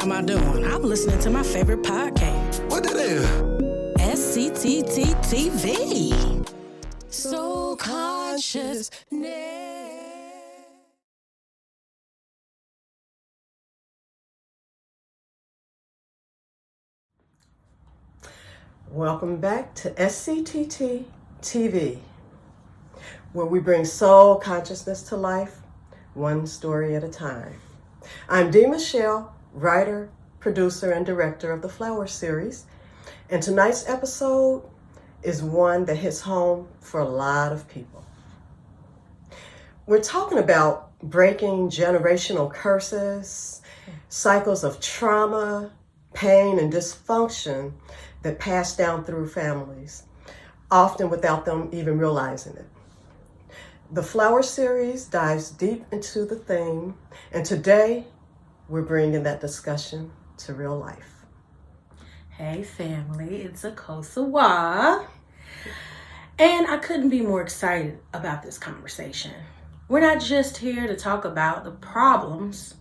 am I doing? I'm listening to my favorite podcast. What that is? SCTTTV. Soul Consciousness. Welcome back to SCTT TV, where we bring soul consciousness to life, one story at a time. I'm Dee Michelle, writer, producer, and director of the Flower series, and tonight's episode is one that hits home for a lot of people. We're talking about breaking generational curses, cycles of trauma, pain, and dysfunction that pass down through families, often without them even realizing it. The Flower series dives deep into the theme, and today we're bringing that discussion to real life. Hey family, it's Akosawa, and I couldn't be more excited about this conversation. We're not just here to talk about the problems,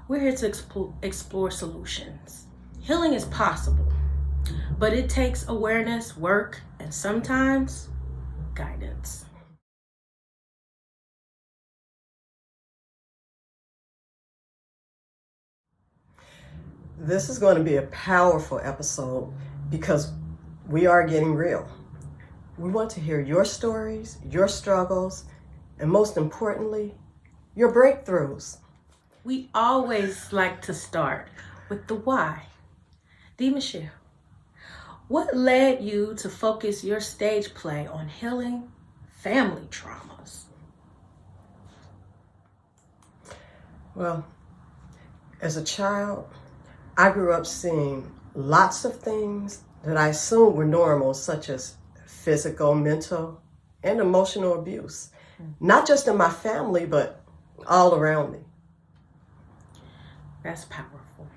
we're here to explore solutions. Healing is possible, but it takes awareness, work, and sometimes guidance. This is going to be a powerful episode because we are getting real. We want to hear your stories, your struggles, and most importantly, your breakthroughs. We always like to start with the why. Dee Michelle, what led you to focus your stage play on healing family traumas? Well, as a child, I grew up seeing lots of things that I assumed were normal, such as physical, mental, and emotional abuse. Not just in my family, but all around me. That's powerful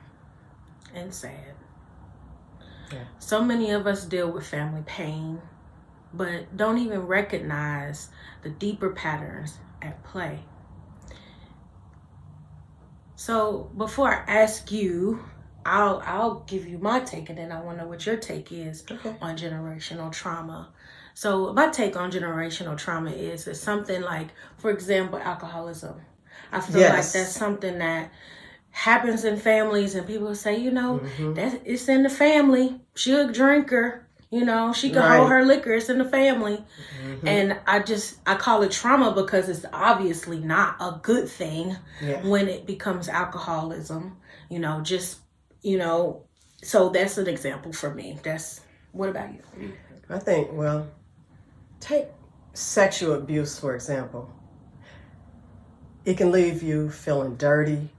and sad. Yeah. So many of us deal with family pain, but don't even recognize the deeper patterns at play. So before I ask you, I'll give you my take, and then I want to know what your take is on generational trauma. So my take on generational trauma is something like, for example, alcoholism. I feel like that's something that happens in families, and people say, that it's in the family. She a drinker, she can hold her liquor. It's in the family. And I call it trauma because it's obviously not a good thing when it becomes alcoholism, so that's an example for me. What about you? I think, take sexual abuse, for example. It can leave you feeling dirty,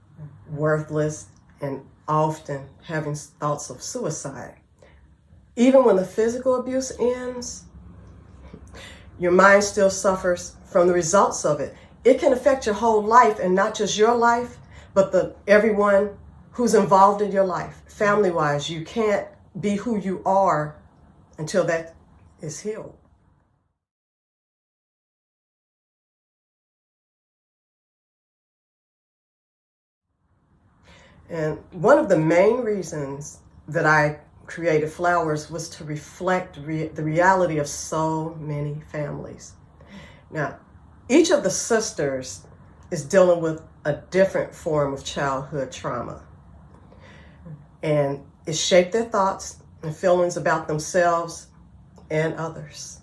worthless, and often having thoughts of suicide. Even when the physical abuse ends, your mind still suffers from the results of it. It can affect your whole life, and not just your life, but everyone who's involved in your life. Family-wise, you can't be who you are until that is healed. And one of the main reasons that I created Flowers was to reflect the reality of so many families. Now, each of the sisters is dealing with a different form of childhood trauma. And it shaped their thoughts and feelings about themselves and others.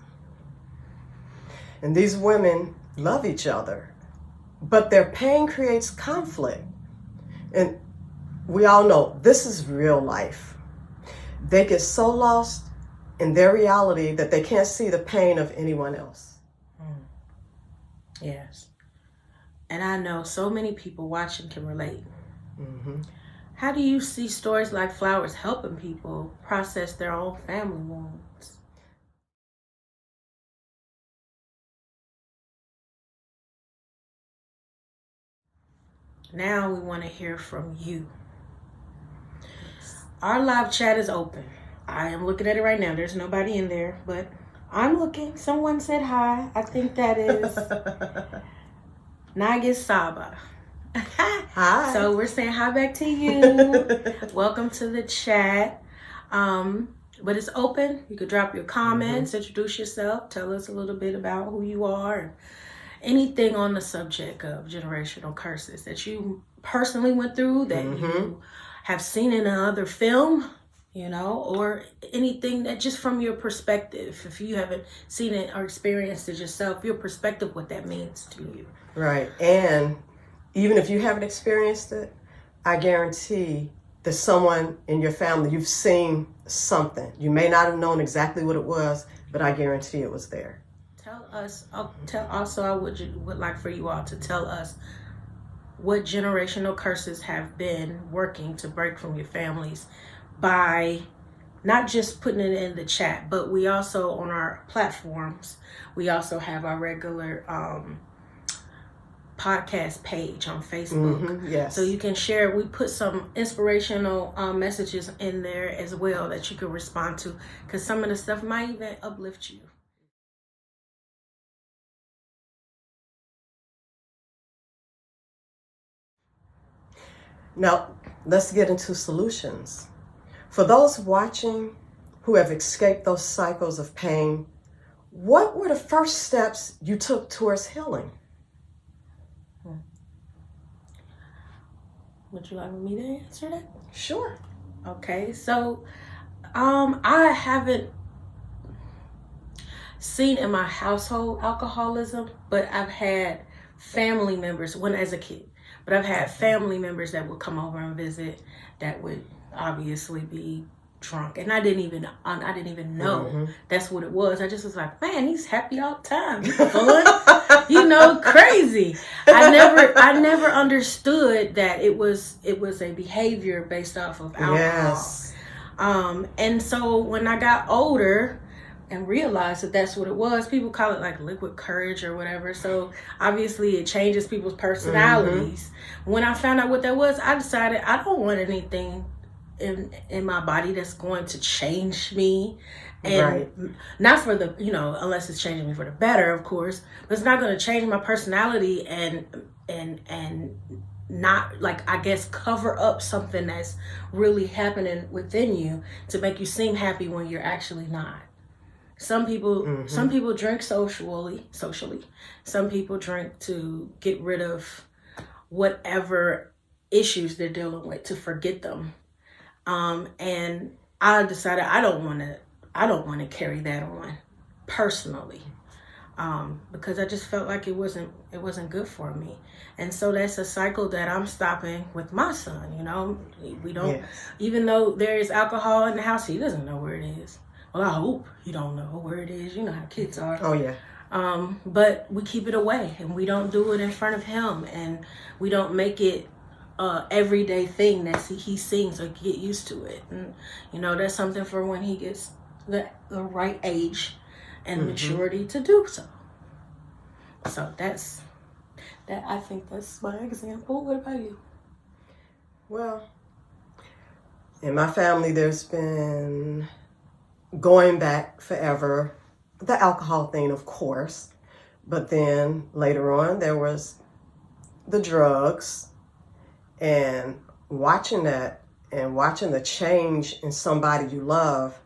And these women love each other, but their pain creates conflict. And we all know this is real life. They get so lost in their reality that they can't see the pain of anyone else. Yes. And I know so many people watching can relate. How do you see stories like Flowers helping people process their own family wounds? Now we want to hear from you. Our live chat is open. I am looking at it right now. There's nobody in there, but I'm looking. Someone said hi. I think that is Nagisaba. Hi. So we're saying hi back to you. Welcome to the chat. But it's open. You could drop your comments, introduce yourself, tell us a little bit about who you are, and anything on the subject of generational curses that you personally went through, that you have seen in another film, or anything that just from your perspective, if you haven't seen it or experienced it yourself, your perspective, what that means to you. Right. And even if you haven't experienced it, I guarantee there's someone in your family, you've seen something. You may not have known exactly what it was, but I guarantee it was there. Tell us, I would like for you all to tell us what generational curses have been working to break from your families, by not just putting it in the chat, but we also, on our platforms, we also have our regular podcast page on Facebook. Yes. So you can share. We put some inspirational messages in there as well that you can respond to, because some of the stuff might even uplift you. Now, let's get into solutions. For those watching who have escaped those cycles of pain, what were the first steps you took towards healing? Would you like me to answer that? Sure. Okay, so I haven't seen in my household alcoholism, but I've had family members, when as a kid, but I've had family members that would come over and visit that would obviously be drunk, and I didn't even know that's what it was. I just was like, man, he's happy all the time, he's fun, crazy. I never understood that it was a behavior based off of alcohol. Yes. And so when I got older and realized that that's what it was, people call it like liquid courage or whatever. So obviously it changes people's personalities. When I found out what that was, I decided I don't want anything in my body that's going to change me, and not for the unless it's changing me for the better, of course, but it's not going to change my personality and not, like, I guess, cover up something that's really happening within you to make you seem happy when you're actually not. Some people drink socially. Some people drink to get rid of whatever issues they're dealing with, to forget them. And I decided I don't want to carry that on personally, because I just felt like it wasn't good for me. And so that's a cycle that I'm stopping with my son. We don't, even though there is alcohol in the house, he doesn't know where it is. Well, I hope he don't know where it is. You know how kids are. Oh yeah. But we keep it away, and we don't do it in front of him, and we don't make it everyday thing that he sings or get used to it. And that's something for when he gets the right age and maturity to do so. So that's that. I think that's my example. What about you? Well, in my family, there's been, going back forever, the alcohol thing, of course, but then later on there was the drugs. And watching that and watching the change in somebody you love,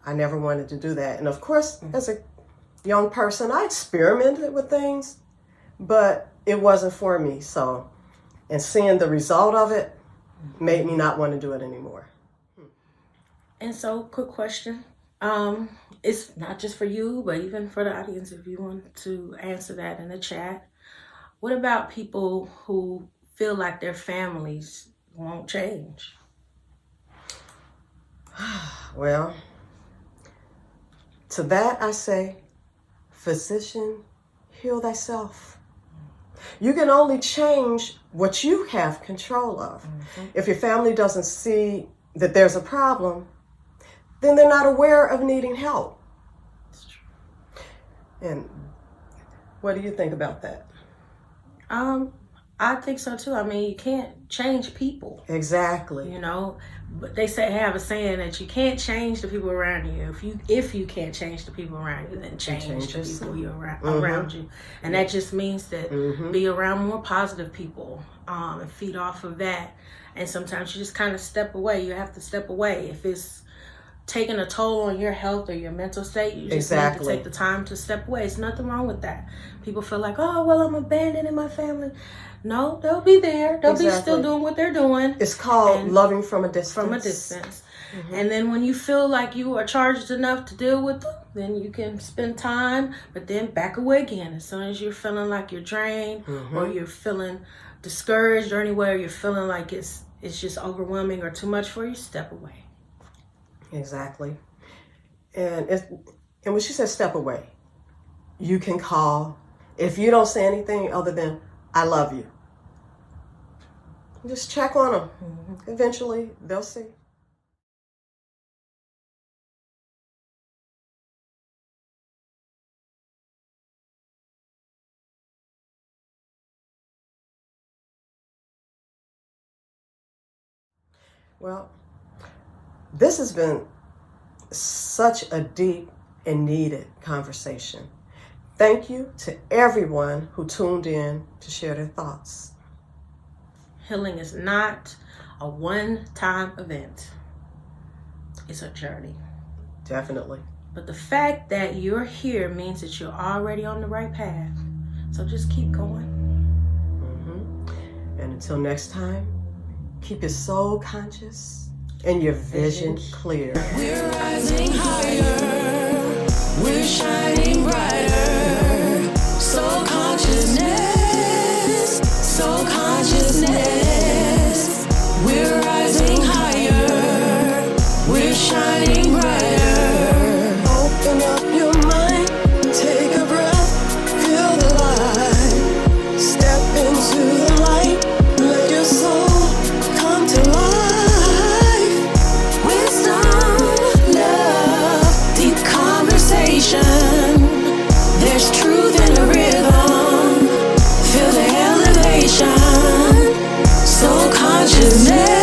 I never wanted to do that. And of course, as a young person, I experimented with things, but it wasn't for me. So, and seeing the result of it made me not want to do it anymore. And so, quick question. It's not just for you, but even for the audience, if you want to answer that in the chat. What about people who feel like their families won't change? Well, to that I say, physician, heal thyself. You can only change what you have control of. If your family doesn't see that there's a problem, then they're not aware of needing help. That's true. And what do you think about that? I think so too. I mean, you can't change people. Exactly. You know, but they have a saying that you can't change the people around you. If you can't change the people around you, then change the people around you. And that just means that be around more positive people, and feed off of that. And sometimes you just kind of step away. You have to step away if it's taking a toll on your health or your mental state. You just need to take the time to step away. There's nothing wrong with that. People feel like, oh, well, I'm abandoning my family. No, they'll be there. They'll be still doing what they're doing. It's called loving from a distance. From a distance. And then when you feel like you are charged enough to deal with them, then you can spend time, but then back away again. As soon as you're feeling like you're drained or you're feeling discouraged or anywhere you're feeling like it's just overwhelming or too much for you, step away. Exactly. And when she says step away, you can call. If you don't say anything other than, I love you, just check on them. Eventually, they'll see. Well, this has been such a deep and needed conversation. Thank you to everyone who tuned in to share their thoughts. Healing is not a one-time event. It's a journey. Definitely. But the fact that you're here means that you're already on the right path. So just keep going. And until next time, keep your soul conscious and your vision clear. We're rising higher. We're shining brighter. Soul consciousness. Soul consciousness. We're rising higher. We're shining brighter. Open up your mind, take a breath, feel the light. Step into the light, let your soul come to life. Wisdom, love, deep conversation. There's truth in the rhythm. Feel the elevation. Soul consciousness.